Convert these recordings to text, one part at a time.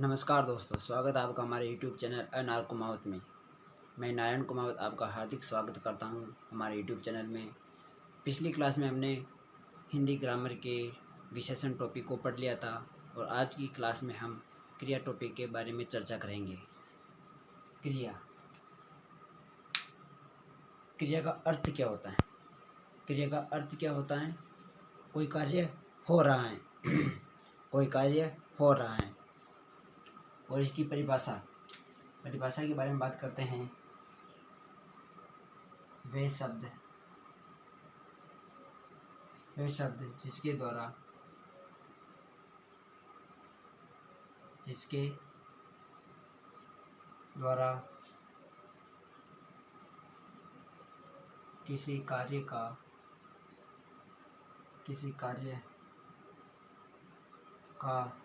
नमस्कार दोस्तों, स्वागत है आपका हमारे YouTube चैनल अनार कुमावत में। मैं नारायण कुमावत आपका हार्दिक स्वागत करता हूं हमारे YouTube चैनल में। पिछली क्लास में हमने हिंदी ग्रामर के विशेषण टॉपिक को पढ़ लिया था और आज की क्लास में हम क्रिया टॉपिक के बारे में चर्चा करेंगे। क्रिया का अर्थ क्या होता है? क्रिया का अर्थ क्या होता है? कोई कार्य हो रहा है कोई कार्य हो रहा है और इसकी परिभाषा के बारे में बात करते हैं। वे शब्द जिसके द्वारा किसी कार्य का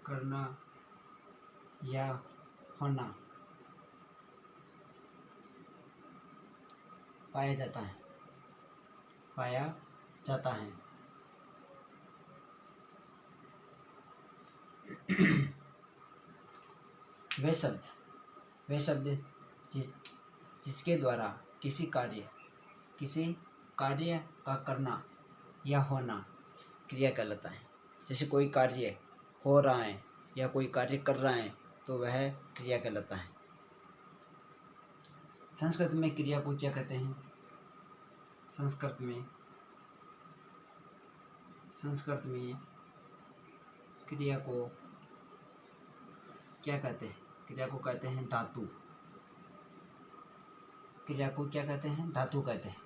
करना या होना पाया जाता है। वे शब्द जिसके द्वारा किसी कार्य का करना या होना क्रिया कहलाता है। जैसे कोई कार्य हो रहा है या कोई कार्य कर रहा है तो वह क्रिया कहलाता है। संस्कृत में क्रिया को क्या कहते हैं? संस्कृत में क्रिया को क्या कहते हैं? क्रिया को कहते हैं धातु। क्रिया को क्या कहते हैं? धातु कहते हैं।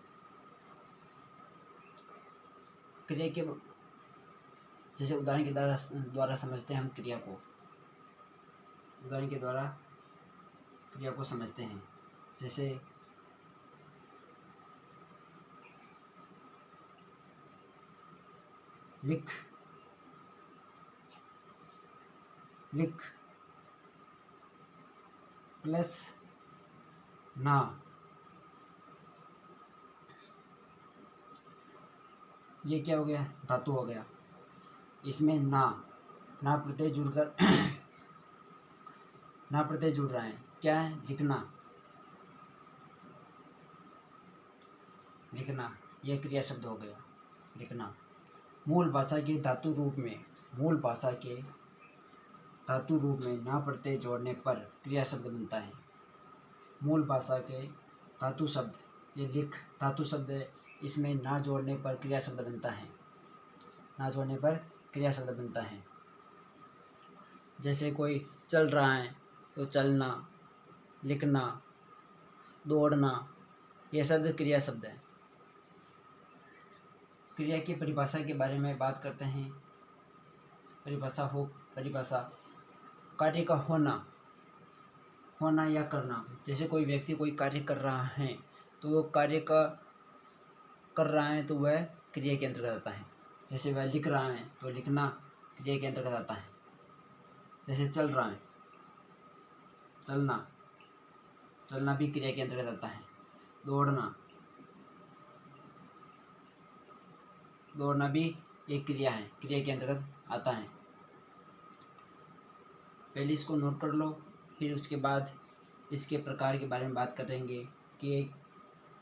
क्रिया के जैसे उदाहरण के द्वारा समझते हैं हम क्रिया को। उदाहरण के द्वारा क्रिया को समझते हैं। जैसे लिख प्लस ना, ये क्या हो गया? धातु हो गया। इसमें ना प्रत्यय जुड़कर ना प्रत्यय जुड़ रहा है। क्या है? लिखना, यह क्रिया शब्द हो गया। लिखना मूल भाषा के धातु रूप में ना प्रत्यय जोड़ने पर क्रिया शब्द बनता है। मूल भाषा के धातु शब्द, ये लिख धातु शब्द है, इसमें ना जोड़ने पर क्रिया शब्द बनता है। जैसे कोई चल रहा है तो चलना, लिखना, दौड़ना, ये शब्द क्रिया शब्द है। क्रिया की परिभाषा के बारे में बात करते हैं। परिभाषा कार्य का होना या करना। जैसे कोई व्यक्ति कोई कार्य कर रहा है तो वो कार्य का कर रहा है तो वह क्रिया के अंतर्गत आता है। जैसे वह लिख रहा है तो लिखना क्रिया के अंतर्गत आता है। जैसे चल रहा है, चलना भी क्रिया के अंतर्गत आता है। दौड़ना भी एक क्रिया है, क्रिया के अंतर्गत आता है। पहले इसको नोट कर लो, फिर उसके बाद इसके प्रकार के बारे में बात करेंगे कि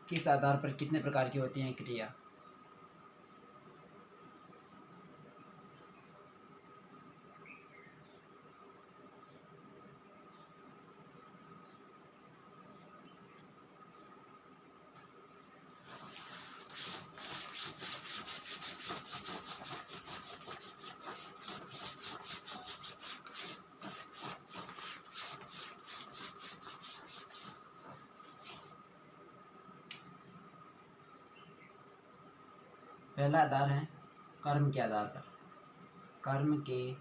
किस आधार पर कितने प्रकार की होती हैं क्रिया। पहला आधार है कर्म के आधार पर। कर्म के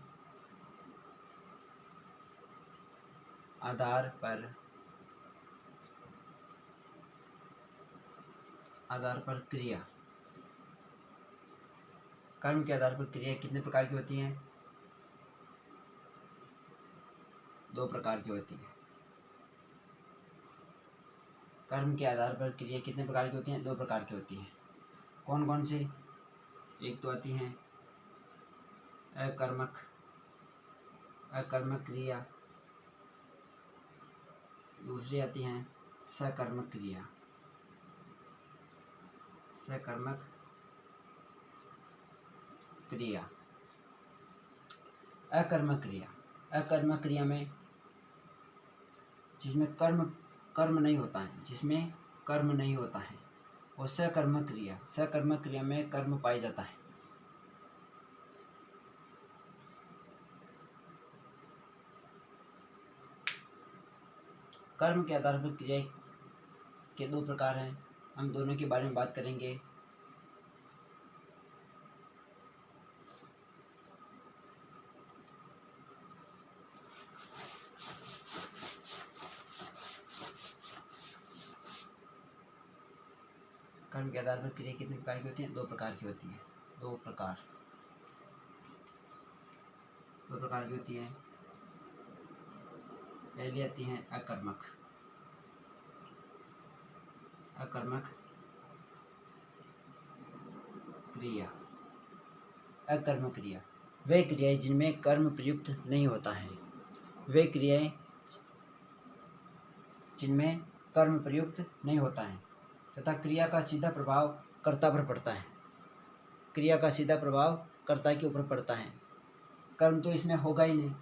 आधार पर क्रिया। कर्म के आधार पर क्रिया कितने प्रकार की होती हैं? 2 प्रकार की होती है। कर्म के आधार पर क्रिया कितने प्रकार की होती हैं? 2 प्रकार की होती हैं। कौन कौन सी? एक तो आती हैं अकर्मक क्रिया। दूसरी आती है सकर्मक क्रिया। सकर्मक क्रिया। अकर्मक क्रिया में जिसमें कर्म नहीं होता है, वो सकर्मक क्रिया में कर्म पाया जाता है। कर्म के आधार पर क्रिया के दो प्रकार हैं, हम दोनों के बारे में बात करेंगे। कर्म के आधार पर क्रिया कितने प्रकार की होती है? दो प्रकार की होती है। दो प्रकार की होती है। पहली आती है अकर्मक क्रिया। अकर्मक क्रिया वे क्रियाएं जिनमें कर्म प्रयुक्त नहीं होता है, वे क्रियाएं जिनमें कर्म प्रयुक्त नहीं होता है तथा क्रिया का सीधा प्रभाव कर्ता पर पड़ता है। क्रिया का सीधा प्रभाव कर्ता के ऊपर पड़ता है। कर्म तो इसमें होगा ही नहीं,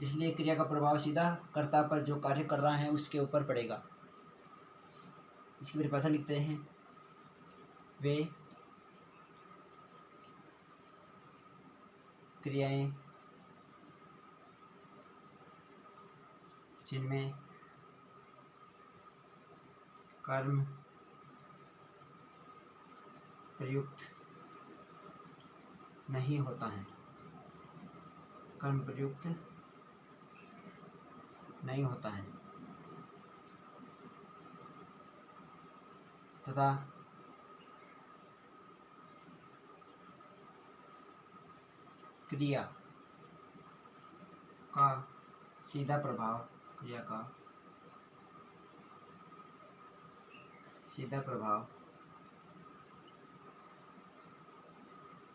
इसलिए क्रिया का प्रभाव सीधा कर्ता पर, जो कार्य कर रहा है उसके ऊपर पड़ेगा। इसकी परिभाषा लिखते हैं, वे क्रियाएं जिनमें कर्म प्रयुक्त नहीं होता है, तथा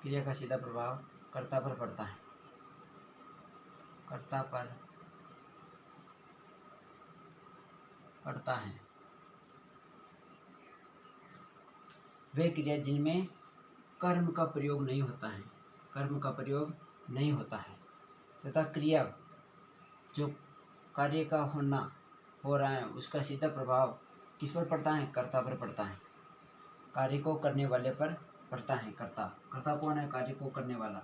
क्रिया का सीधा प्रभाव कर्ता पर पड़ता है। वे क्रिया जिनमें कर्म का प्रयोग नहीं होता है तथा क्रिया जो कार्य का हो रहा है उसका सीधा प्रभाव किस पर पड़ता है? कर्ता पर पड़ता है। कार्य को करने वाले पर पड़ता है। कर्ता कौन है? कार्य को करने वाला।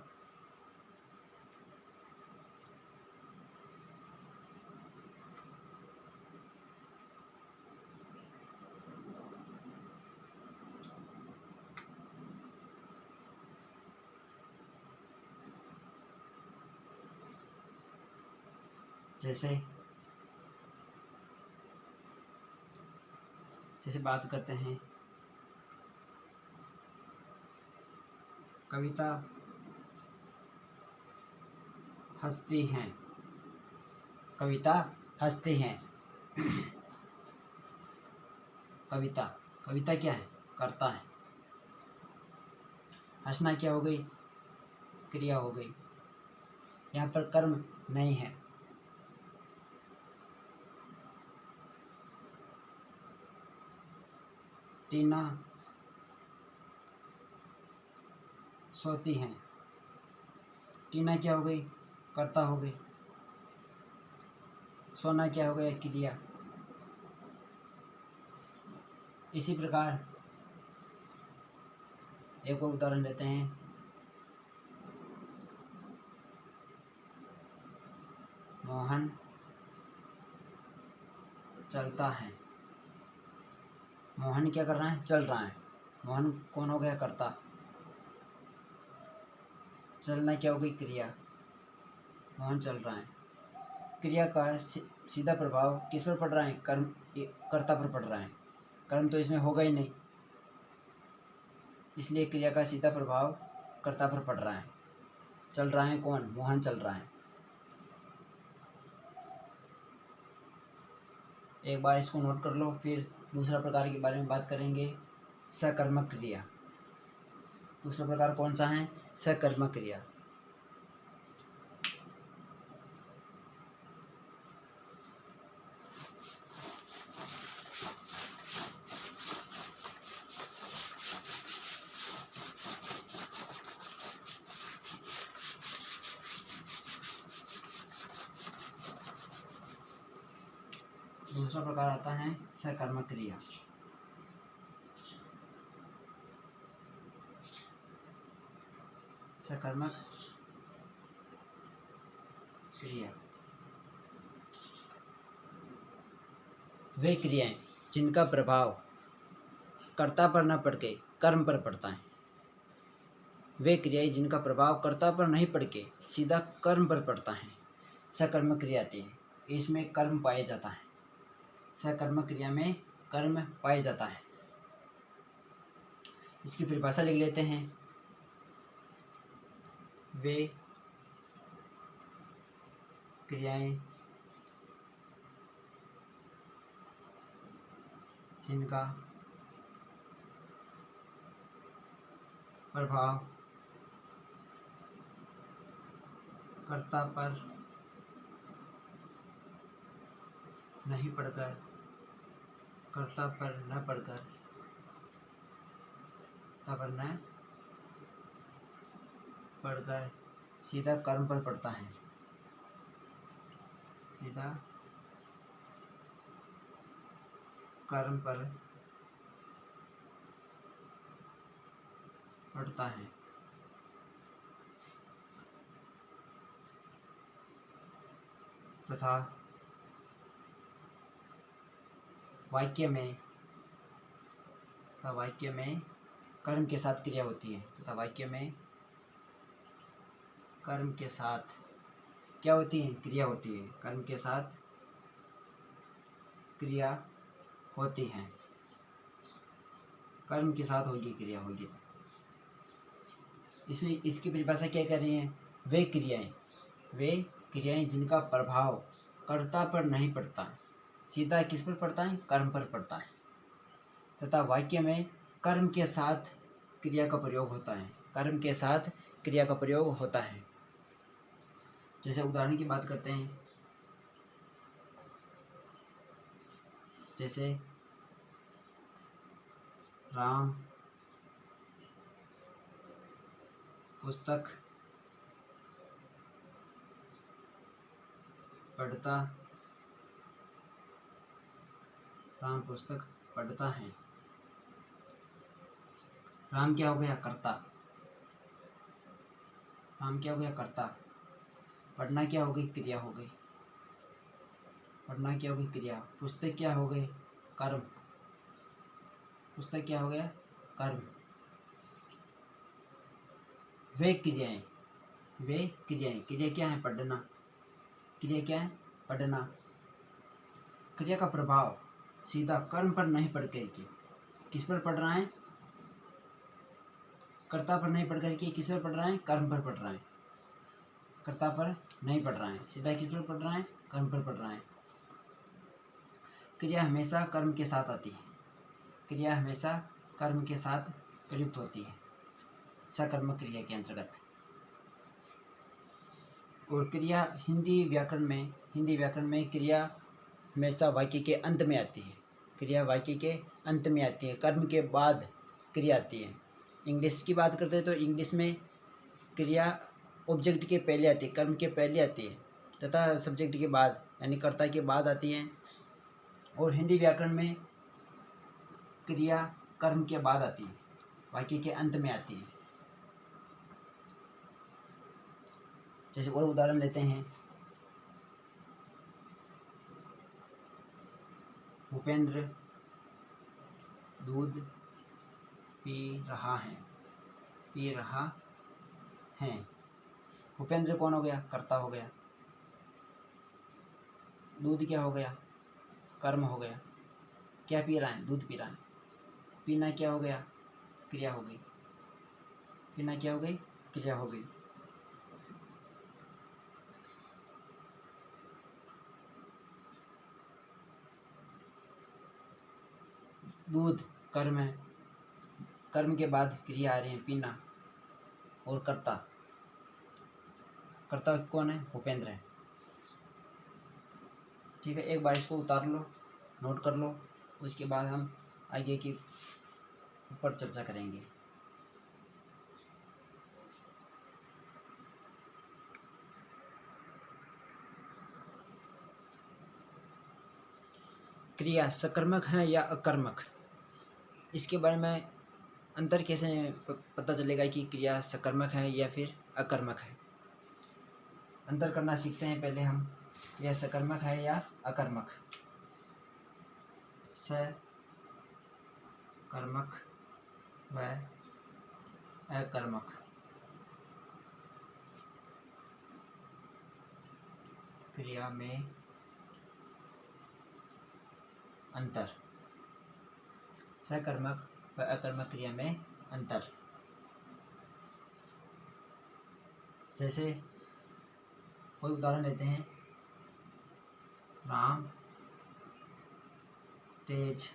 जैसे बात करते हैं, कविता हंसती हैं। कविता क्या है? कर्ता है। हंसना क्या हो गई? क्रिया हो गई। यहाँ पर कर्म नहीं है। टीना सोती हैं। टीना क्या हो गई? कर्ता हो गई। सोना क्या हो गया? क्रिया। इसी प्रकार एक और उदाहरण लेते हैं। मोहन चलता है। मोहन क्या कर रहा है? चल रहा है। मोहन कौन हो गया? कर्ता। चलना क्या हो गई? क्रिया। मोहन चल रहा है। क्रिया का सीधा प्रभाव किस पर पड़ रहा है? कर्ता पर पड़ रहा है। कर्म तो इसमें होगा ही नहीं, इसलिए क्रिया का सीधा प्रभाव कर्ता पर पड़ रहा है। चल रहा है कौन? मोहन चल रहा है। एक बार इसको नोट कर लो, फिर दूसरा प्रकार के बारे में बात करेंगे, सकर्मक क्रिया। दूसरा प्रकार कौन सा है? सकर्मक क्रिया। दूसरा प्रकार आता है सकर्मक क्रिया। सकर्मक क्रिया वे क्रियाएं जिनका प्रभाव कर्ता पर न पड़ के कर्म पर पड़ता है। वे क्रियाएं जिनका प्रभाव कर्ता पर नहीं पड़ के सीधा कर्म पर पड़ता है, सकर्मक क्रिया आती है। इसमें कर्म पाया जाता है। सकर्मक क्रिया में कर्म पाया जाता है। इसकी परिभाषा लिख लेते हैं। वे क्रियाएं जिनका प्रभाव कर्ता पर नहीं पड़कर कर्ता पर न पड़कर कर्ता पर न पड़कर सीधा कर्म पर पड़ता है, सीधा कर्म पर पड़ता है तथा वाक्य में कर्म के साथ क्रिया होती है, तथा वाक्य में कर्म के साथ क्या होती है? क्रिया होती है। कर्म के साथ क्रिया होती है। कर्म के साथ होगी क्रिया होगी। तो इसमें इसकी परिभाषा क्या कर रही है? वे क्रियाएं जिनका प्रभाव कर्ता पर नहीं पड़ता, सीधा किस पर पड़ता है? कर्म पर पड़ता है, तथा वाक्य में कर्म के साथ क्रिया का प्रयोग होता है। कर्म के साथ क्रिया का प्रयोग होता है। जैसे उदाहरण की बात करते हैं, जैसे राम पुस्तक पढ़ता है। राम क्या हो गया? कर्ता। राम क्या हो गया? कर्ता। पढ़ना क्या हो गई? क्रिया हो गई। पढ़ना क्या हो गई? क्रिया। पुस्तक क्या हो गई? कर्म। पुस्तक क्या हो गया? कर्म। वे क्रियाएं क्रिया क्या है? पढ़ना। क्रिया क्या है? पढ़ना। क्रिया का प्रभाव सीधा कर्म पर नहीं पड़ करके किस पर पड़ रहा है? कर्ता पर नहीं पड़ करके किस पर पड़ रहा है? कर्म पर पड़ रहा है। कर्ता पर नहीं पड़ रहा है, सीधा किस पर पड़ रहा है? कर्म पर पड़ रहा है। क्रिया हमेशा कर्म के साथ आती है। क्रिया हमेशा कर्म के साथ प्रयुक्त होती है सकर्मक क्रिया के अंतर्गत। और क्रिया हिंदी व्याकरण में क्रिया हमेशा वाक्य के अंत में आती है। क्रिया वाक्य के अंत में आती है, कर्म के बाद क्रिया आती है। इंग्लिश की बात करते हैं तो इंग्लिश में क्रिया ऑब्जेक्ट के पहले आती है, कर्म के पहले आती है, तथा सब्जेक्ट के बाद यानी कर्ता के बाद आती है। और हिंदी व्याकरण में क्रिया कर्म के बाद आती है, वाक्य के अंत में आती है। जैसे और उदाहरण लेते हैं, भूपेंद्र दूध पी रहा है। भूपेंद्र कौन हो गया? कर्ता हो गया। दूध क्या हो गया? कर्म हो गया। क्या पी रहा है? दूध पी रहा है। पीना क्या हो गया? क्रिया हो गई। पीना क्या हो गई? क्रिया हो गई। दूध कर्म है, कर्म के बाद क्रिया आ रही है पीना। और कर्ता कौन है? भूपेंद्र है। ठीक है, एक बार इसको उतार लो, नोट कर लो, उसके बाद हम आगे की ऊपर चर्चा करेंगे। क्रिया सकर्मक है या अकर्मक, इसके बारे में अंतर कैसे पता चलेगा कि क्रिया सकर्मक है या फिर अकर्मक है। अंतर करना सीखते हैं पहले हम, क्रिया सकर्मक है या अकर्मक। सकर्मक व अकर्मक क्रिया में अंतर। सकर्मक व अकर्मक क्रिया में अंतर। जैसे कोई उदाहरण लेते हैं, राम तेज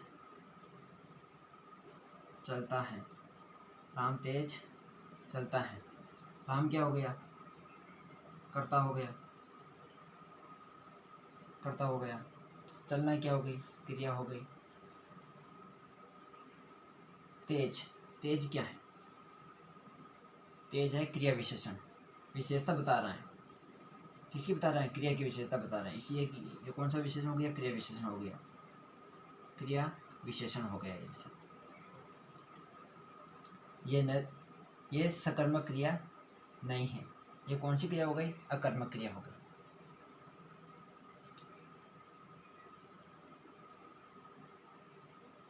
चलता है। राम तेज चलता है। राम क्या हो गया, कर्ता हो गया, कर्ता हो गया। चलना क्या हो गई, क्रिया हो गई। तेज, तेज क्या है, तेज है क्रिया विशेषण, विशेषता बता रहा है। किसकी बता रहा है, क्रिया की विशेषता बता रहा है। इसलिए ये कौन सा विशेषण हो गया, क्रिया विशेषण हो गया, क्रिया विशेषण हो गया ये सब। ये सकर्मक क्रिया नहीं है। ये कौन सी क्रिया हो गई, अकर्मक क्रिया हो गई।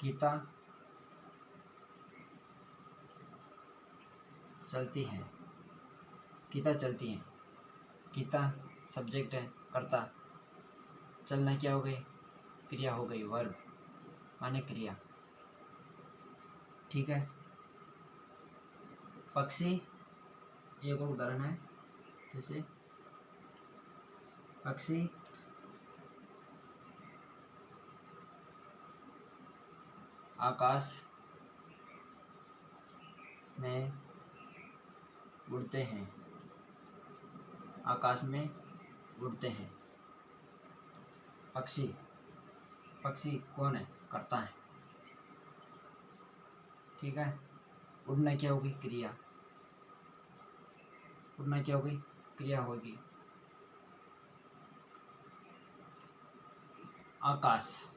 गीता चलती है, गीता चलती है। गीता सब्जेक्ट है, कर्ता। चलना क्या हो गई, क्रिया हो गई, वर्ब माने क्रिया। ठीक है। पक्षी एक और उदाहरण है, जैसे पक्षी आकाश में उड़ते हैं। आकाश में उड़ते हैं। पक्षी, पक्षी कौन है, कर्ता है। ठीक है। उड़ना क्या होगी, क्रिया। उड़ना क्या होगी, क्रिया होगी। आकाश,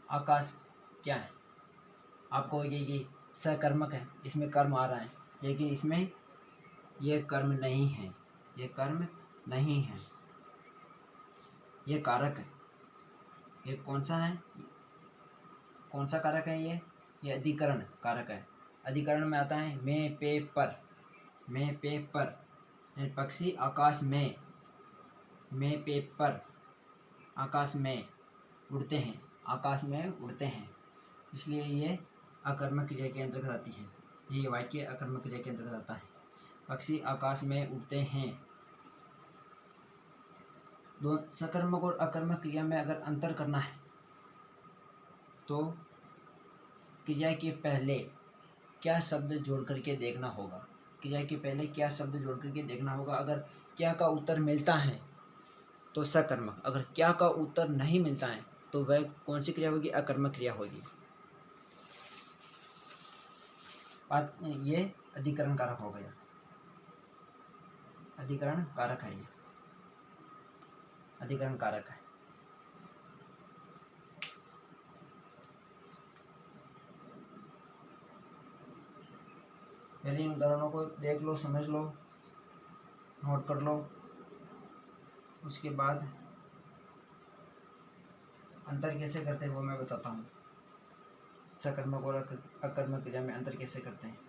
आकाश क्या है, आपको ये सकर्मक है, इसमें कर्म आ रहा है, लेकिन इसमें ये कर्म नहीं है, ये कर्म नहीं है, ये कारक है। ये कौन सा है, कौन सा कारक है ये अधिकरण कारक है। अधिकरण में आता है मैं पे पर, मैं पे पर। पक्षी आकाश में, मैं पे पर, आकाश में उड़ते हैं, आकाश में उड़ते हैं। इसलिए ये अकर्मक क्रिया के अंतर्गत आती है। ये वाक्य अकर्मक क्रिया के अंतर्गत आता है। पक्षी आकाश में उड़ते हैं। दो सकर्मक और अकर्मक क्रिया में अगर अंतर करना है तो क्रिया के पहले क्या शब्द जोड़ करके देखना होगा। क्रिया के पहले क्या शब्द जोड़ करके देखना होगा। अगर क्या का उत्तर मिलता है तो सकर्मक, अगर क्या का उत्तर नहीं मिलता है तो वह कौन सी क्रिया होगी, अकर्मक क्रिया होगी। बात ये अधिकरण कारक हो गया, अधिकरण कारक है, ये अधिकरण कारक है। पहले इन उदाहरणों को देख लो, समझ लो, नोट कर लो। उसके बाद अंतर कैसे करते हैं वो मैं बताता हूँ। सकर्मक और अकर्मक क्रिया में अंतर कैसे करते हैं।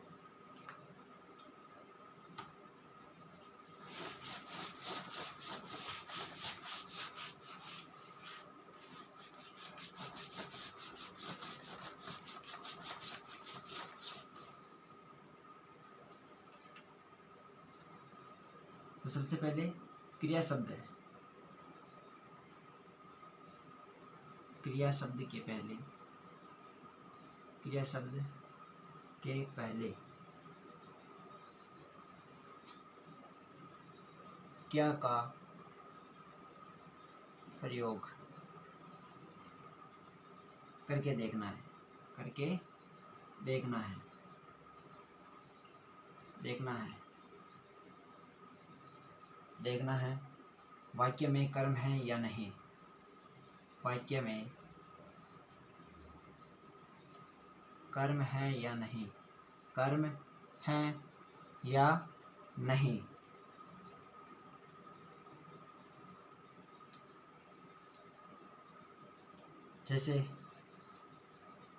तो सबसे पहले क्रिया शब्द है। क्रिया शब्द के पहले, क्रिया शब्द के पहले क्या का प्रयोग करके देखना है, करके देखना है, देखना है, देखना है वाक्य में कर्म है या नहीं, वाक्य में कर्म है या नहीं, कर्म है या नहीं। जैसे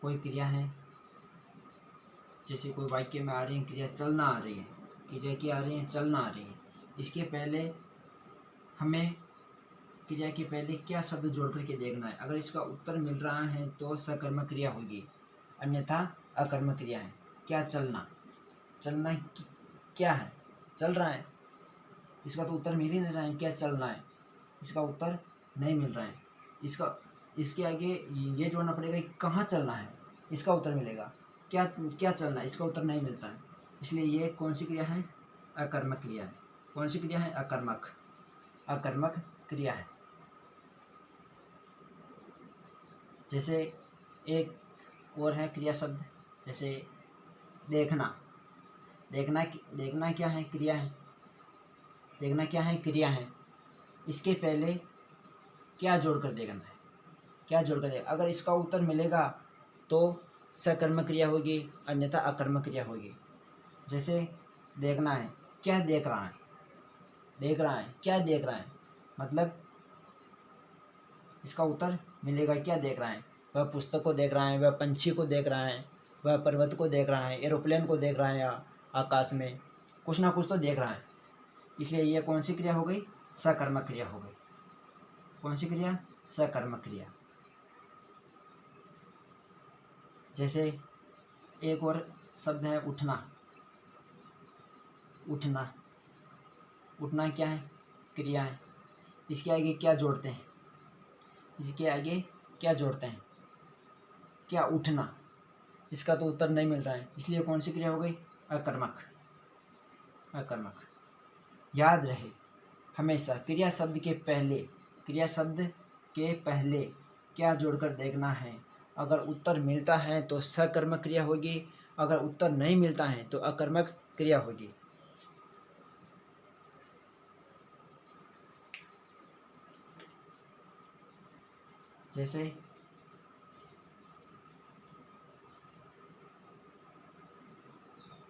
कोई क्रिया है, जैसे कोई वाक्य में आ रही है क्रिया चलना आ रही है, क्रिया की आ रही है चलना आ रही है, इसके पहले हमें क्रिया के पहले क्या शब्द जोड़ करके देखना है। अगर इसका उत्तर मिल रहा है तो सकर्मक क्रिया होगी, अन्यथा अकर्मक क्रिया है। क्या चलना, चलना क्या है, चल रहा है, इसका तो उत्तर मिल ही नहीं रहा है। क्या चलना है, इसका उत्तर नहीं मिल रहा है। इसके आगे ये जोड़ना पड़ेगा कि कहाँ चलना है, इसका उत्तर मिलेगा। क्या क्या चलना है, इसका उत्तर नहीं मिलता है। इसलिए ये कौन सी क्रिया है, अकर्मक क्रिया है। कौन सी क्रिया है, अकर्मक क्रिया है। जैसे एक और है क्रिया शब्द, जैसे देखना, देखना क्या है, क्रिया है। देखना क्या है, क्रिया है। इसके पहले क्या जोड़कर देखना है, क्या जोड़कर देखना। अगर इसका उत्तर मिलेगा तो सकर्मक क्रिया होगी, अन्यथा अकर्मक क्रिया होगी। जैसे देखना है, क्या देख रहा है, देख रहा है, क्या देख रहा है, मतलब इसका उत्तर मिलेगा क्या देख रहा है। वह पुस्तक को देख रहा है, वह पंछी को देख रहा है, वह पर्वत को देख रहा है, एरोप्लेन को देख रहा है, या आकाश में कुछ ना कुछ तो देख रहा है। इसलिए यह कौन सी क्रिया हो गई, सकर्मक क्रिया हो गई। कौन सी क्रिया, सकर्मक क्रिया। जैसे एक और शब्द है उठना, उठना, उठना क्या है, क्रिया है। इसके आगे क्या जोड़ते हैं, इसके आगे क्या जोड़ते हैं, क्या उठना, इसका तो उत्तर नहीं मिल रहा है। इसलिए कौन सी क्रिया हो गई, अकर्मक, अकर्मक। याद रहे हमेशा क्रिया शब्द के पहले, क्रिया शब्द के पहले क्या जोड़कर देखना है। अगर उत्तर मिलता है तो सकर्मक क्रिया होगी, अगर उत्तर नहीं मिलता है तो अकर्मक क्रिया होगी। जैसे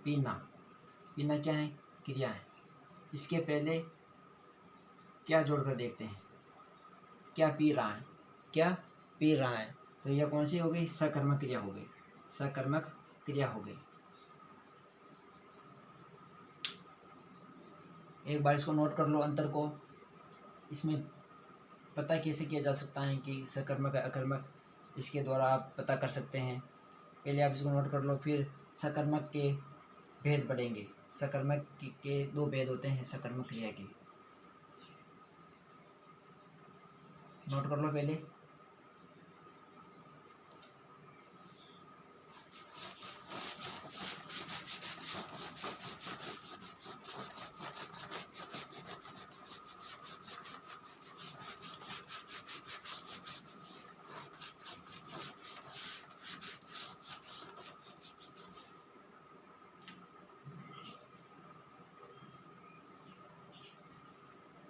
पीना, पीना क्या है, क्रिया है। इसके पहले क्या जोड़कर देखते हैं, क्या पी रहा है, क्या पी रहा है। तो यह कौन सी हो गई, सकर्मक क्रिया हो गई, सकर्मक क्रिया हो गई। एक बार इसको नोट कर लो, अंतर को। इसमें पता कैसे किया जा सकता है कि सकर्मक है अकर्मक, इसके द्वारा आप पता कर सकते हैं। पहले आप इसको नोट कर लो, फिर सकर्मक के भेद पढ़ेंगे। सकर्मक के दो भेद होते हैं सकर्मक क्रिया के, नोट कर लो पहले।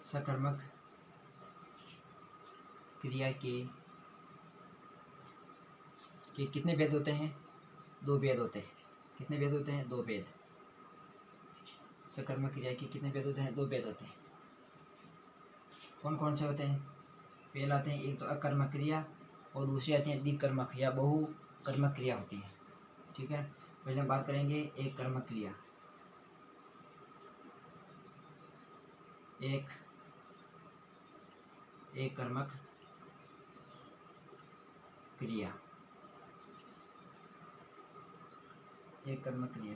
सकर्मक क्रिया के कितने भेद होते हैं, दो भेद होते हैं। कितने भेद होते हैं, दो भेद। सकर्मक क्रिया के कितने भेद होते हैं, दो भेद होते हैं। कौन कौन से होते हैं, पहले आते हैं एक तो अकर्मक क्रिया, और दूसरी आती है द्विकर्मक या बहुकर्मक क्रिया होती है। ठीक है, पहले हम बात करेंगे एक कर्मक क्रिया। एक कर्मक क्रिया, एक कर्मक क्रिया।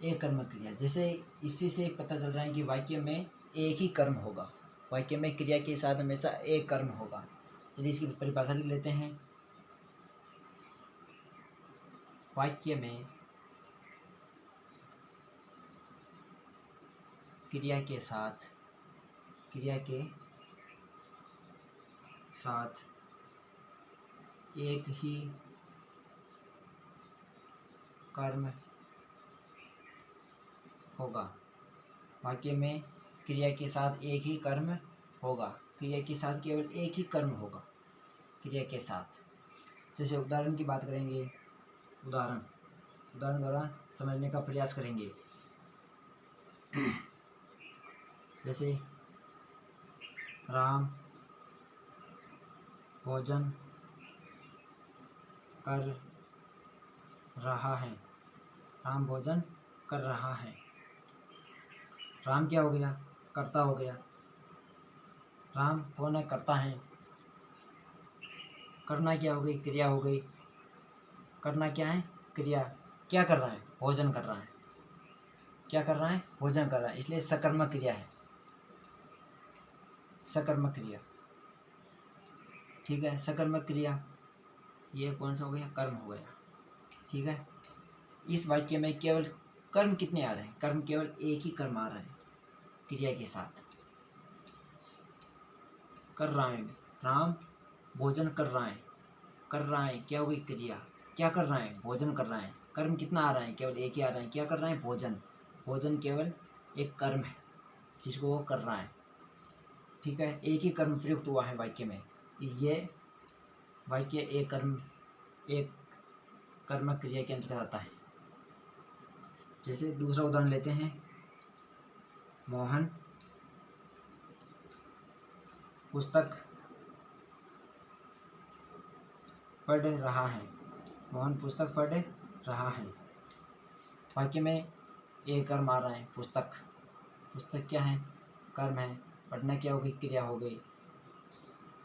एक कर्मक क्रिया, जैसे इसी से पता चल रहा है कि वाक्य में एक ही कर्म होगा, वाक्य में क्रिया के साथ हमेशा एक कर्म होगा। चलिए इसकी परिभाषा लिख लेते हैं। वाक्य में क्रिया के साथ एक ही कर्म होगा, वाक्य में क्रिया के साथ एक ही कर्म होगा, क्रिया के साथ केवल एक ही कर्म होगा, क्रिया के साथ। जैसे उदाहरण की बात करेंगे, उदाहरण द्वारा समझने का प्रयास करेंगे। जैसे राम भोजन कर रहा है, राम भोजन कर रहा है। राम क्या हो गया? कर्ता हो गया। राम कौन है? करता है। करना क्या हो गई? क्रिया हो गई। करना क्या है? क्रिया। क्या कर रहा है? भोजन कर रहा है। क्या कर रहा है? भोजन कर रहा है, इसलिए सकर्मक क्रिया है, सकर्मक क्रिया। ठीक है, सकर्मक क्रिया ये कौन सा हो गया? कर्म हो गया। ठीक है, इस वाक्य में केवल कर्म कितने आ रहे हैं? कर्म केवल एक ही कर्म आ रहा है क्रिया के साथ। कर रहा है, राम भोजन कर रहा है। कर रहा है क्या हो गई? क्रिया। क्या कर रहा है? भोजन कर रहा है। कर्म कितना आ रहा है? केवल एक ही आ रहा है। क्या कर रहा है? भोजन। भोजन केवल एक कर्म है जिसको वो कर रहा है। ठीक है, एक ही कर्म प्रयुक्त हुआ है वाक्य में। ये वाक्य एक कर्म क्रिया के अंतर्गत आता है। जैसे दूसरा उदाहरण लेते हैं, मोहन पुस्तक पढ़ रहा है। मोहन पुस्तक पढ़ रहा है। वाक्य में एक कर्म आ रहा है, पुस्तक। पुस्तक क्या है? कर्म है। पढ़ना क्या हो गई? क्रिया हो गई।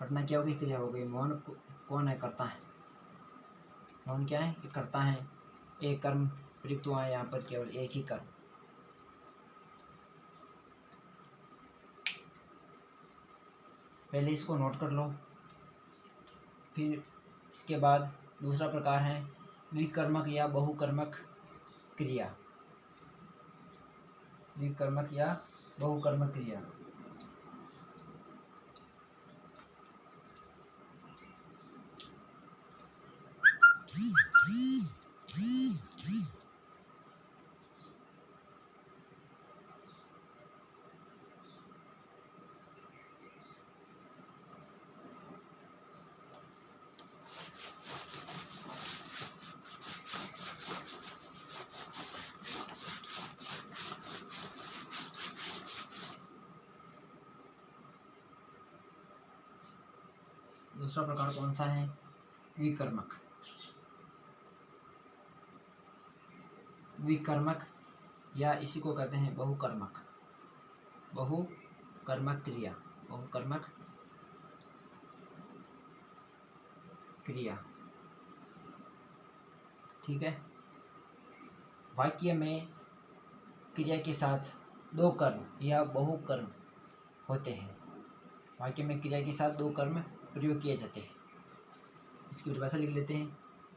पढ़ना क्या हो गई? क्रिया हो गई। मोहन कौन है? करता है। मोहन क्या है? ये करता है। एक कर्म प्रयुक्त हुआ है यहाँ पर, केवल एक ही कर्म। पहले इसको नोट कर लो। फिर इसके बाद दूसरा प्रकार है द्विकर्मक या बहुकर्मक क्रिया। द्विकर्मक या बहुकर्मक क्रिया। दूसरा प्रकार कौन सा है? द्विकर्मक। द्विकर्मक या इसी को कहते हैं बहुकर्मक। बहुकर्मक क्रिया। बहुकर्मक क्रिया। ठीक है, वाक्य में क्रिया के साथ दो कर्म या बहुकर्म होते हैं। वाक्य में क्रिया के साथ दो कर्म प्रयोग किए जाते हैं। इसकी परिभाषा लिख लेते हैं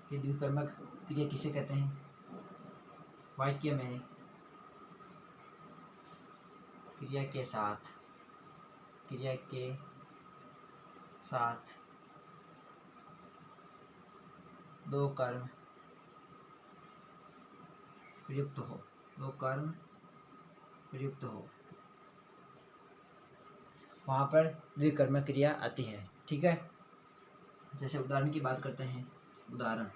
कि द्विकर्मक क्रिया किसे कहते हैं। वाक्य में क्रिया के साथ दो कर्म प्रयुक्त हो, दो कर्म प्रयुक्त हो, वहाँ पर द्विकर्मक क्रिया आती है। ठीक है, जैसे उदाहरण की बात करते हैं। उदाहरण,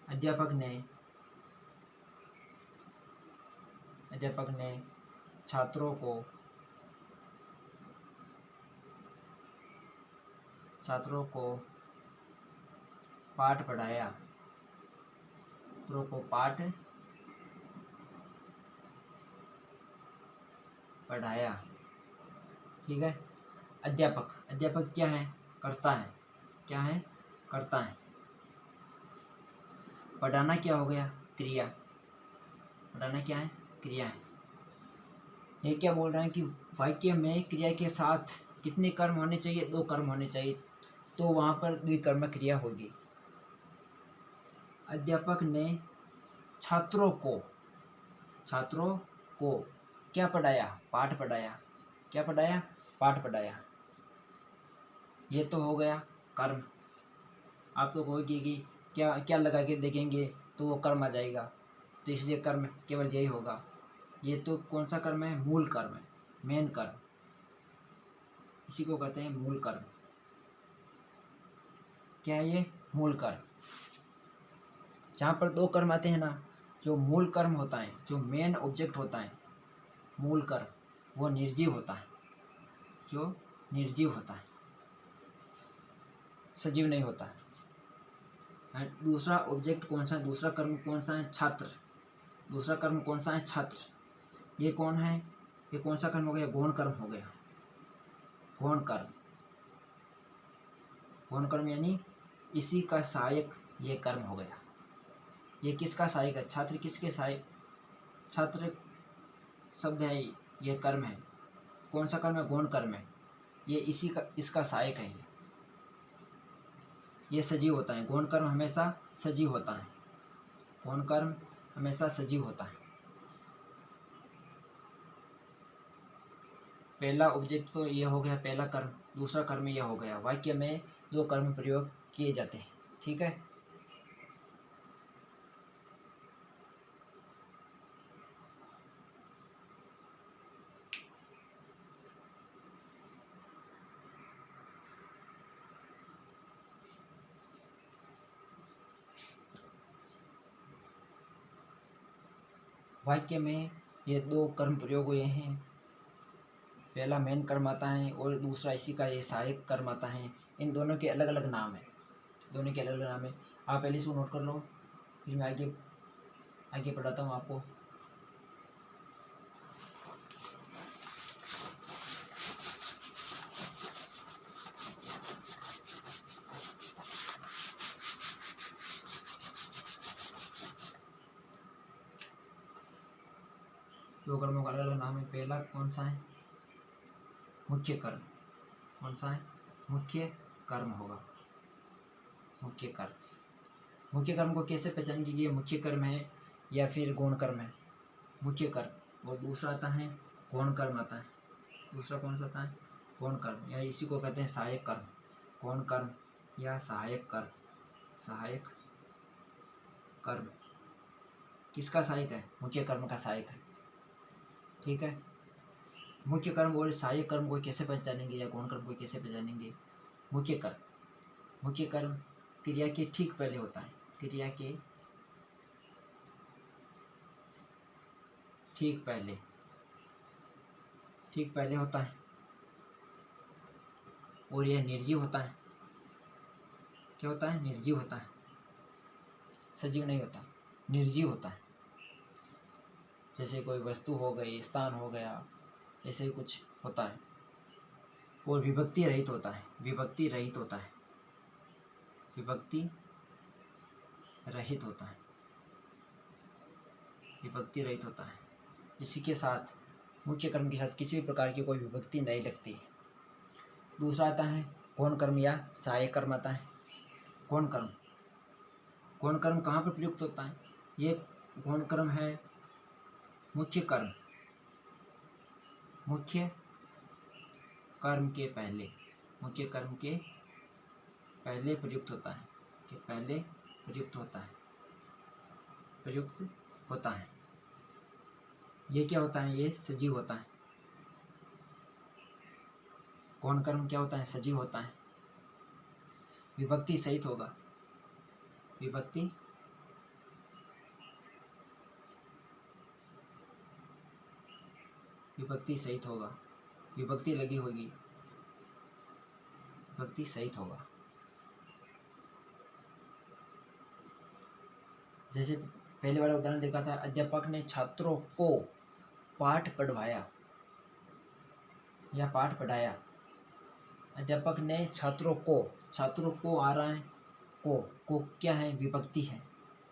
अध्यापक ने छात्रों को पाठ पढ़ाया। छात्रों को पाठ पढ़ाया। ठीक है, अध्यापक क्या है? करता है। क्या है? करता है। पढ़ाना क्या हो गया? क्रिया। पढ़ाना क्या है? क्रिया है। ये क्या बोल रहा है कि वाक्य में क्रिया के साथ कितने कर्म होने चाहिए? दो कर्म होने चाहिए, तो वहाँ पर द्विकर्मक क्रिया होगी। अध्यापक ने छात्रों को क्या पढ़ाया? पाठ पढ़ाया। क्या पढ़ाया? पाठ पढ़ाया। ये तो हो गया कर्म। आप तो कहोगे कि क्या क्या लगा के देखेंगे तो वो कर्म आ जाएगा। तो इसलिए कर्म केवल यही होगा। ये तो कौन सा कर्म है? मूल कर्म है, मेन कर्म, इसी को कहते हैं मूल कर्म। क्या है ये? मूल कर्म। जहाँ पर दो कर्म आते हैं ना, जो मूल कर्म होता है, जो मेन ऑब्जेक्ट होता है मूल कर्म, वो निर्जीव होता है, जो निर्जीव होता है, सजीव नहीं होता है। दूसरा ऑब्जेक्ट कौन सा है? दूसरा कर्म कौन सा है? छात्र। दूसरा कर्म कौन सा है? छात्र। ये कौन है? ये कौन सा कर्म हो गया? गौण कर्म हो गया। गौण कर्म, गौण कर्म यानी इसी का सहायक ये कर्म हो गया। ये किसका सहायक है? छात्र किसके सहायक? छात्र शब्द है, ये कर्म है। कौन सा कर्म है? गौण कर्म है। ये इसी का, इसका सहायक है। ये सजीव होता है। गौण कर्म हमेशा सजीव होता है। गौण कर्म हमेशा सजीव होता है। पहला ऑब्जेक्ट तो ये हो गया, पहला कर्म। दूसरा कर्म ये हो गया। वाक्य में दो कर्म प्रयोग किए जाते हैं, ठीक है। वाक्य में ये दो कर्म प्रयोग हुए हैं। पहला मेन कर्म आता है और दूसरा इसी का ये सहायक कर्म आता है। इन दोनों के अलग अलग नाम है, दोनों के अलग अलग नाम है। आप पहले इसको नोट कर लो, फिर मैं आगे आगे पढ़ाता हूँ आपको। दो कर्मों का अलग अलग नाम है। पहला कौन सा है? मुख्य कर्म। कौन सा है? मुख्य कर्म होगा। मुख्य कर्म। मुख्य कर्म को कैसे पहचानेंगे कि ये मुख्य कर्म है या फिर गौण कर्म है? मुख्य कर्म। और दूसरा आता है गौण कर्म आता है। दूसरा कौन सा आता है? गौण कर्म, या इसी को कहते हैं सहायक कर्म। गौण कर्म या सहायक कर्म। सहायक कर्म किसका सहायक है? मुख्य कर्म का सहायक है, ठीक है। मुख्य कर्म और सहायक कर्म को कैसे पहचानेंगे या गौण कर्म को कैसे पहचानेंगे? मुख्य कर्म, मुख्य कर्म क्रिया के ठीक पहले होता है। क्रिया के ठीक पहले होता है और यह निर्जीव होता है। क्या होता है? निर्जीव होता है, सजीव नहीं होता, निर्जीव होता है। जैसे कोई वस्तु हो गई, स्थान हो गया, ऐसे ही कुछ होता है। और विभक्ति रहित होता है। विभक्ति रहित होता है। विभक्ति रहित होता है। विभक्ति रहित होता है। इसी के साथ मुख्य कर्म के साथ किसी भी प्रकार की कोई विभक्ति नहीं लगती। दूसरा आता है गौण कर्म या सहायक कर्म आता है। गौण कर्म, गौण कर्म कहाँ पर प्रयुक्त होता है? ये गौण कर्म है मुख्य कर्म, मुख्य कर्म के पहले, मुख्य कर्म के पहले प्रयुक्त होता है। के पहले प्रयुक्त होता है, प्रयुक्त होता है। ये क्या होता है? ये सजीव होता है। गौण कर्म क्या होता है? सजीव होता है। विभक्ति सहित होगा। विभक्ति विभक्ति सहित होगा। विभक्ति लगी होगी, विभक्ति सहित होगा। जैसे पहले वाला उदाहरण देखा था, अध्यापक ने छात्रों को पाठ पढ़वाया या पाठ पढ़ाया। अध्यापक ने छात्रों को आ रहा है, को क्या है? विभक्ति है।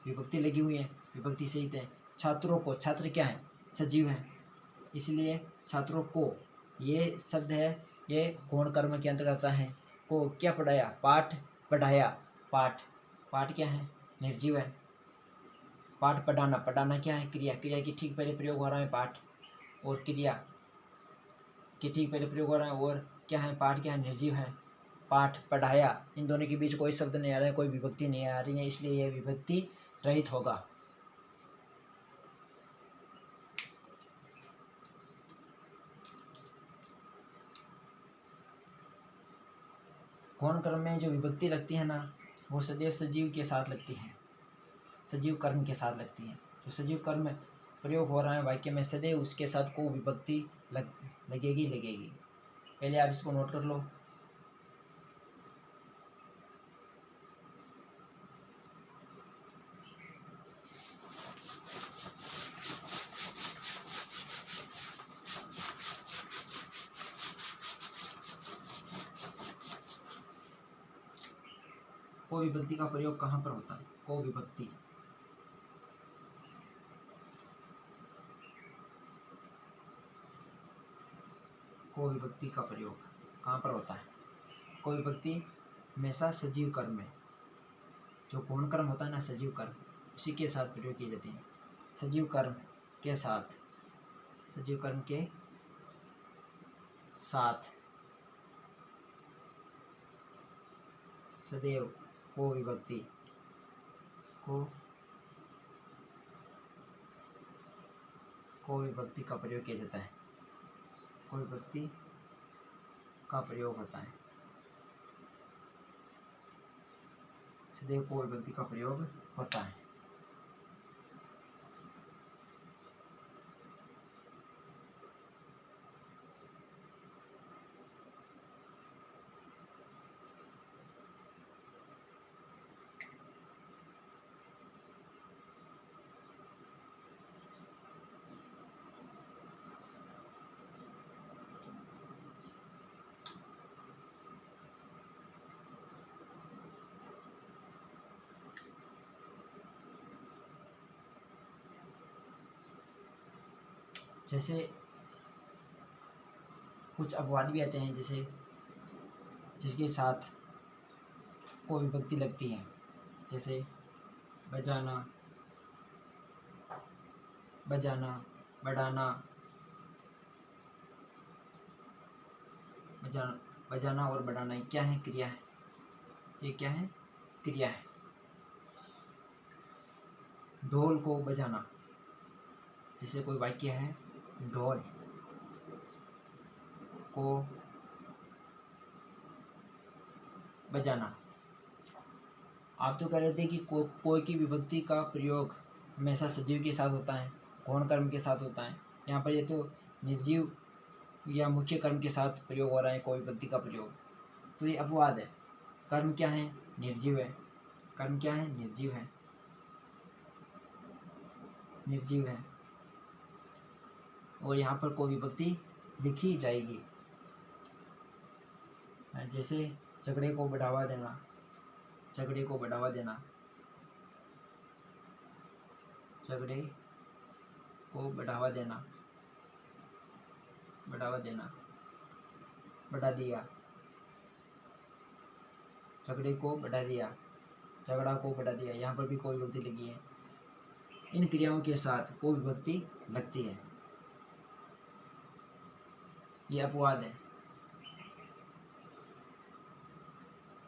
विभक्ति लगी हुई है, विभक्ति सहित है। छात्रों को, छात्र क्या है? सजीव है, इसलिए छात्रों को ये शब्द है, ये गौण कर्म के अंतर्गत आता है। को क्या पढ़ाया? पाठ पढ़ाया। पाठ क्या है? निर्जीव है। पाठ पढ़ाना, पढ़ाना क्या है? क्रिया। क्रिया की ठीक पहले प्रयोग हो रहा है पाठ, और क्रिया के ठीक पहले प्रयोग हो रहा है। और क्या है? पाठ क्या है? निर्जीव है। पाठ पढ़ाया, इन दोनों के बीच कोई शब्द नहीं आ रहा है, कोई विभक्ति नहीं आ रही है, इसलिए यह विभक्ति रहित होगा। गौण कर्म में जो विभक्ति लगती है ना, वो सदैव सजीव के साथ लगती है, सजीव कर्म के साथ लगती है। जो सजीव कर्म प्रयोग हो रहा है वाक्य में, सदैव उसके साथ को विभक्ति लगेगी। पहले आप इसको नोट कर लो। को विभक्ति का प्रयोग कहाँ पर होता है? को विभक्ति को विभक्ति का प्रयोग कहाँ पर होता है? को विभक्ति हमेशा सजीव कर्म में, जो गौण कर्म होता है ना, सजीव कर्म, उसी के साथ प्रयोग की जाती है। सजीव कर्म के साथ, सजीव कर्म के साथ सदैव को विभक्ति को विभक्ति का प्रयोग किया जाता है। को विभक्ति का प्रयोग होता है, सदैव को विभक्ति का प्रयोग होता है। जैसे कुछ अपवाद भी आते हैं, जैसे जिसके साथ को विभक्ति लगती है, जैसे बजाना, बजाना, बढ़ाना, बजाना और बढ़ाना, ये क्या है? क्रिया है। ये क्या है? क्रिया है। ढोल को बजाना, जैसे कोई वाक्य है, ढोल को बजाना। आप तो कह रहे थे कि कोई की विभक्ति का प्रयोग हमेशा सजीव के साथ होता है, गौण कर्म के साथ होता है। यहाँ पर ये तो निर्जीव या मुख्य कर्म के साथ प्रयोग हो रहा है कोई विभक्ति का प्रयोग, तो ये अपवाद है। कर्म क्या है? निर्जीव है। कर्म क्या है? निर्जीव है, निर्जीव है। और यहाँ पर कोई विभक्ति लिखी जाएगी। जैसे झगड़े को बढ़ावा देना, झगड़े को बढ़ावा देना, झगड़े को बढ़ावा देना, बढ़ावा देना, बढ़ा दिया, झगड़े को बढ़ा दिया, झगड़ा को बढ़ा दिया। यहाँ पर भी कोई विभक्ति लगी है। इन क्रियाओं के साथ कोई विभक्ति लगती है, ये अपवाद है।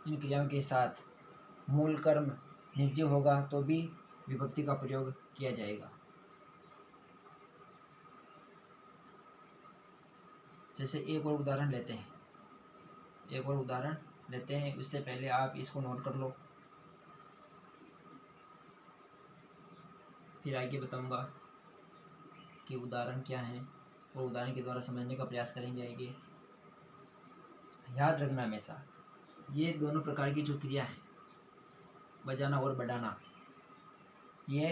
इन क्रियाओं के साथ मूल कर्म निर्जीव होगा तो भी विभक्ति का प्रयोग किया जाएगा। जैसे एक और उदाहरण लेते हैं, एक और उदाहरण लेते हैं। उससे पहले आप इसको नोट कर लो, फिर आगे बताऊंगा कि उदाहरण क्या है और उदाहरण के द्वारा समझने का प्रयास करेंगे आगे। याद रखना हमेशा, ये दोनों प्रकार की जो क्रिया है, बजाना और बढ़ाना, ये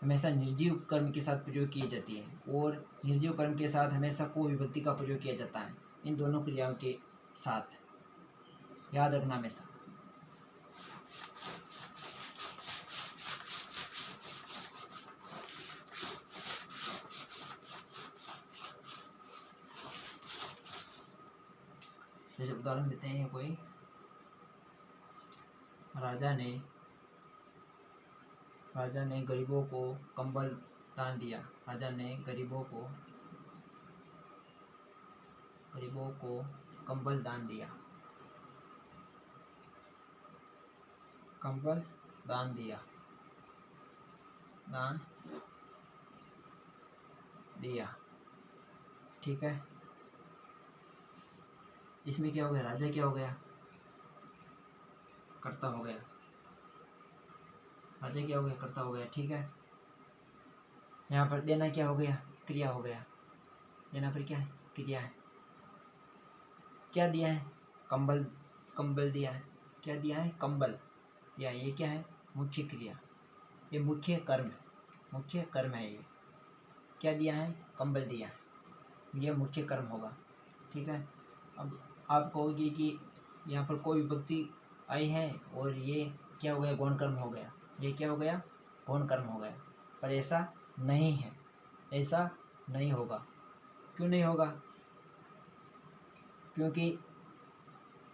हमेशा निर्जीव कर्म के साथ प्रयोग की जाती है और निर्जीव कर्म के साथ हमेशा को विभक्ति का प्रयोग किया जाता है। इन दोनों क्रियाओं के साथ याद रखना हमेशा। जैसे उदाहरण देते हैं, कोई राजा ने गरीबों को कंबल दान दिया। राजा ने गरीबों को कंबल दान दिया। कंबल दान दिया, दान दिया। ठीक है, इसमें क्या हो गया, राजा क्या हो गया, कर्ता हो गया, राजा क्या हो गया, कर्ता हो गया। ठीक है, यहाँ पर देना क्या हो गया, क्रिया हो गया। देना फिर क्या है, क्रिया है। क्या दिया है, कंबल, कंबल दिया है। क्या दिया है, कंबल दिया है। ये क्या है, मुख्य क्रिया, ये मुख्य कर्म, मुख्य कर्म है ये। क्या दिया है, कंबल दिया है, ये मुख्य कर्म होगा। ठीक है, अब आप कहोगे कि यहाँ पर कोई विभक्ति आई है और ये क्या हो गया, गौण कर्म हो गया। ये क्या हो गया, गौण कर्म हो गया। पर ऐसा नहीं है, ऐसा नहीं होगा। क्यों नहीं होगा, क्योंकि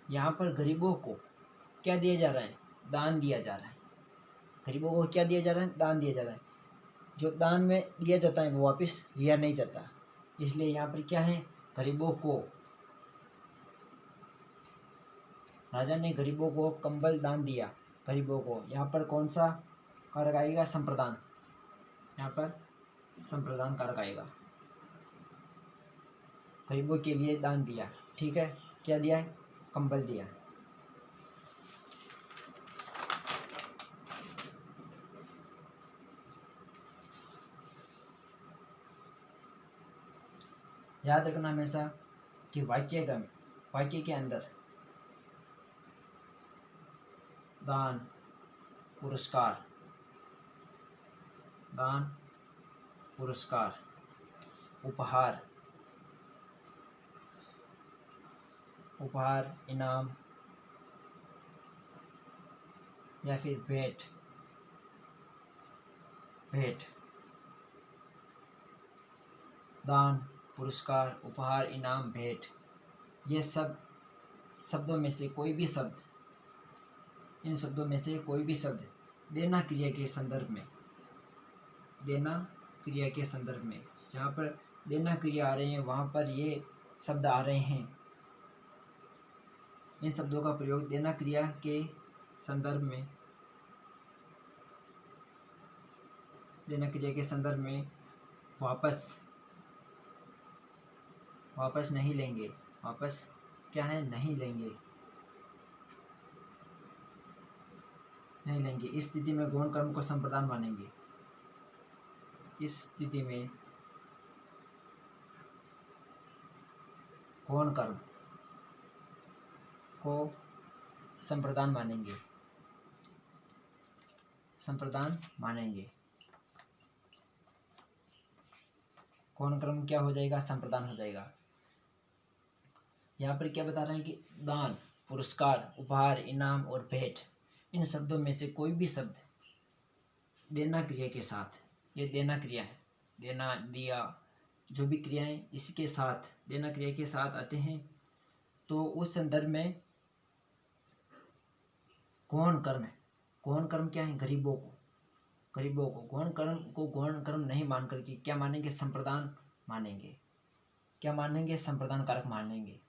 यहाँ पर गरीबों को क्या दिया जा रहा है, दान दिया जा रहा है। गरीबों को क्या दिया जा रहा है, दान दिया जा रहा है। जो दान में दिया जाता है वो वापस लिया नहीं जाता, इसलिए यहाँ पर क्या है, गरीबों को, राजा ने गरीबों को कंबल दान दिया। गरीबों को, यहाँ पर कौन सा कारक आएगा, संप्रदान। यहाँ पर संप्रदान कारक आएगा। गरीबों के लिए दान दिया। ठीक है, क्या दिया है, कंबल दिया। याद रखना हमेशा कि वाक्य के अंदर दान, पुरस्कार, दान, पुरस्कार, उपहार, उपहार, इनाम या फिर भेंट, भेंट, दान, पुरस्कार, उपहार, इनाम, भेंट, ये सब शब्दों में से कोई भी शब्द, इन शब्दों में से कोई भी शब्द देना क्रिया के संदर्भ में, देना क्रिया के संदर्भ में, जहाँ पर देना क्रिया आ रही है वहाँ पर ये शब्द आ रहे हैं। इन शब्दों का प्रयोग देना क्रिया के संदर्भ में, देना क्रिया के संदर्भ में वापस नहीं लेंगे। वापस क्या है, नहीं लेंगे, नहीं लेंगे। इस स्थिति में गौण कर्म को संप्रदान मानेंगे। इस स्थिति में गौण कर्म को संप्रदान मानेंगे, संप्रदान मानेंगे। गौण कर्म क्या हो जाएगा, संप्रदान हो जाएगा। यहाँ पर क्या बता रहे हैं कि दान, पुरस्कार, उपहार, इनाम और भेंट, इन शब्दों में से कोई भी शब्द देना क्रिया के साथ, ये देना क्रिया है, देना, दिया, जो भी क्रियाएं इसके साथ, देना क्रिया के साथ आते हैं, तो उस संदर्भ में गौण कर्म है। गौण कर्म क्या है, गरीबों को, गरीबों को, गौण कर्म को गौण कर्म नहीं मान करके क्या मानेंगे, संप्रदान मानेंगे। क्या मानेंगे, संप्रदान कारक मानेंगे।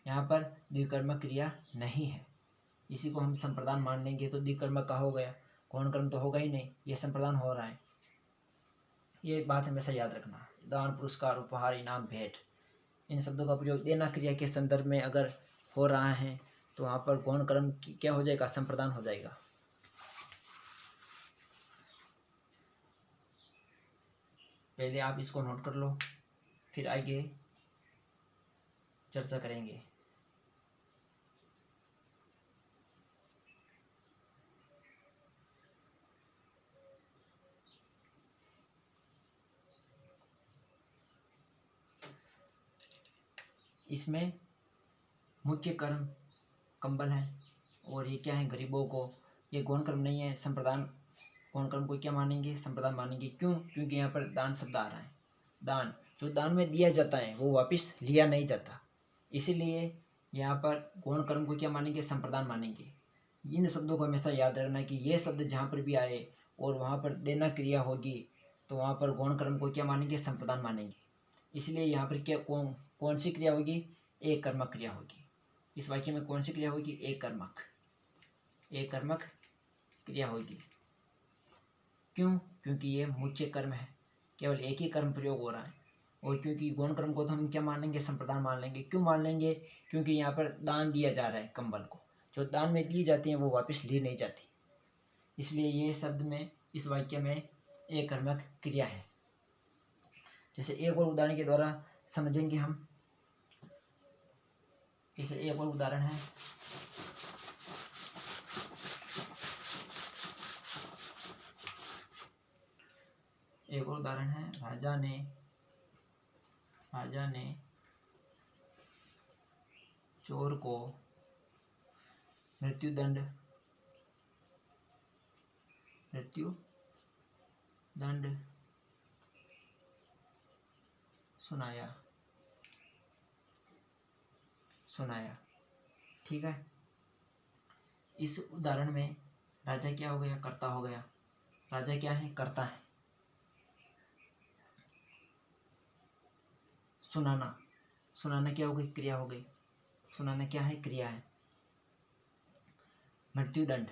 यहाँ पर द्विकर्मक क्रिया नहीं है, इसी को हम संप्रदान मान लेंगे तो द्विकर्मक का हो गया, गौण कर्म तो होगा ही नहीं, ये संप्रदान हो रहा है। ये बात हमेशा याद रखना। दान, पुरस्कार, उपहार, इनाम, भेंट, इन शब्दों का प्रयोग देना क्रिया के संदर्भ में अगर हो रहा है तो वहाँ पर गौण कर्म क्या हो जाएगा, संप्रदान हो जाएगा। पहले आप इसको नोट कर लो, फिर आगे चर्चा करेंगे। इसमें मुख्य कर्म कंबल है और ये क्या है, गरीबों को, ये गौण कर्म नहीं है, संप्रदान। गौण कर्म को क्या मानेंगे, संप्रदान मानेंगे। क्यों, क्योंकि यहाँ पर दान शब्द आ रहा है। दान, जो दान में दिया जाता है वो वापस लिया नहीं जाता, इसीलिए यहाँ पर गौण कर्म को क्या मानेंगे, संप्रदान मानेंगे। इन शब्दों को हमेशा याद रखना कि ये शब्द जहाँ पर भी आए और वहाँ पर देना क्रिया होगी तो वहाँ पर गौण कर्म को क्या मानेंगे, संप्रदान मानेंगे। इसलिए यहाँ पर क्या, कौन सी क्रिया होगी, एक कर्मक क्रिया होगी। इस वाक्य में कौन सी क्रिया होगी, एक कर्मक, एक कर्मक क्रिया होगी। क्यों? क्योंकि ये मुख्य कर्म है, केवल एक ही कर्म प्रयोग हो रहा है। और क्योंकि गौण कर्म को तो हम क्या मान लेंगे? संप्रदान मान लेंगे। क्यों मान लेंगे? क्योंकि यहाँ पर दान दिया जा रहा है कंबल को, जो दान में दी जाती हैं वो वापस ली नहीं जाती, इसलिए ये शब्द में इस वाक्य में एक कर्मक क्रिया है। जैसे एक और उदाहरण के द्वारा समझेंगे हम। जैसे एक और उदाहरण है, एक और उदाहरण है, राजा ने चोर को मृत्युदंड सुनाया। ठीक है। इस उदाहरण में राजा क्या हो गया? कर्ता हो गया। राजा क्या है? कर्ता है। सुनाना क्या हो गई? क्रिया हो गई। सुनाना क्या है? क्रिया है। मृत्युदंड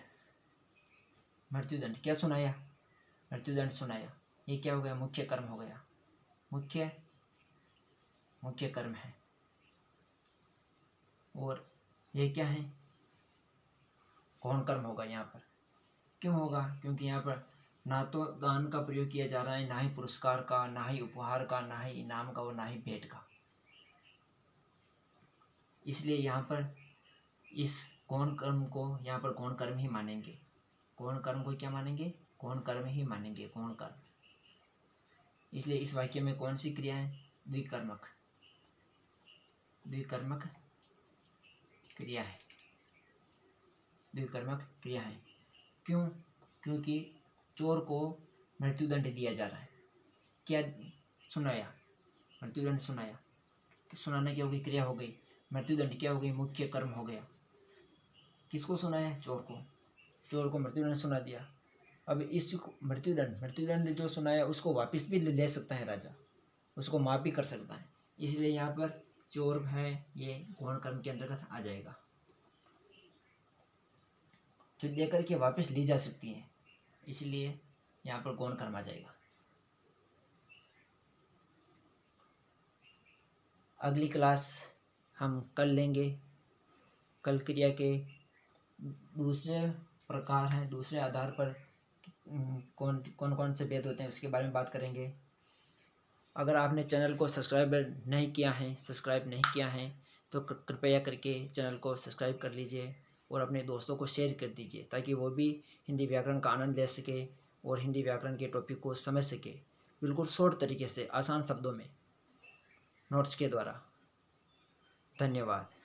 क्या सुनाया? मृत्युदंड सुनाया। ये क्या हो गया? मुख्य कर्म हो गया। मुख्य कर्म है। और ये क्या है? गौण कर्म होगा यहाँ पर। क्यों होगा? क्योंकि यहाँ पर ना तो दान का प्रयोग किया जा रहा है, ना ही पुरस्कार का, ना ही उपहार का, ना ही इनाम का और ना ही भेंट का। इसलिए यहाँ पर इस गौण कर्म को यहाँ पर गौण कर्म ही मानेंगे। गौण कर्म को क्या मानेंगे? गौण कर्म ही मानेंगे, गौण कर्म। इसलिए इस वाक्य में कौन सी क्रिया है? द्विकर्मक क्रिया है। द्विकर्मक क्रिया है। क्यों? क्योंकि चोर को मृत्युदंड दिया जा रहा है। क्या सुनाया? मृत्युदंड सुनाया। सुनाना क्या हो गई? क्रिया हो गई। मृत्युदंड क्या हो गई? मुख्य कर्म हो गया। किसको सुनाया? चोर को मृत्युदंड सुना दिया। अब इस मृत्युदंड जो सुनाया उसको वापस भी ले सकता है राजा, उसको माफ भी कर सकता है। इसलिए यहाँ पर चोर है ये गौण कर्म के अंतर्गत आ जाएगा, जो देकर के वापस ली जा सकती है, इसलिए यहाँ पर गौण कर्म आ जाएगा। अगली क्लास हम कल लेंगे। कल क्रिया के दूसरे प्रकार हैं, दूसरे आधार पर कौन से भेद होते हैं उसके बारे में बात करेंगे। अगर आपने चैनल को सब्सक्राइब नहीं किया है तो कृपया करके चैनल को सब्सक्राइब कर लीजिए और अपने दोस्तों को शेयर कर दीजिए, ताकि वो भी हिंदी व्याकरण का आनंद ले सके और हिंदी व्याकरण के टॉपिक को समझ सके, बिल्कुल शॉर्ट तरीके से, आसान शब्दों में, नोट्स के द्वारा। धन्यवाद।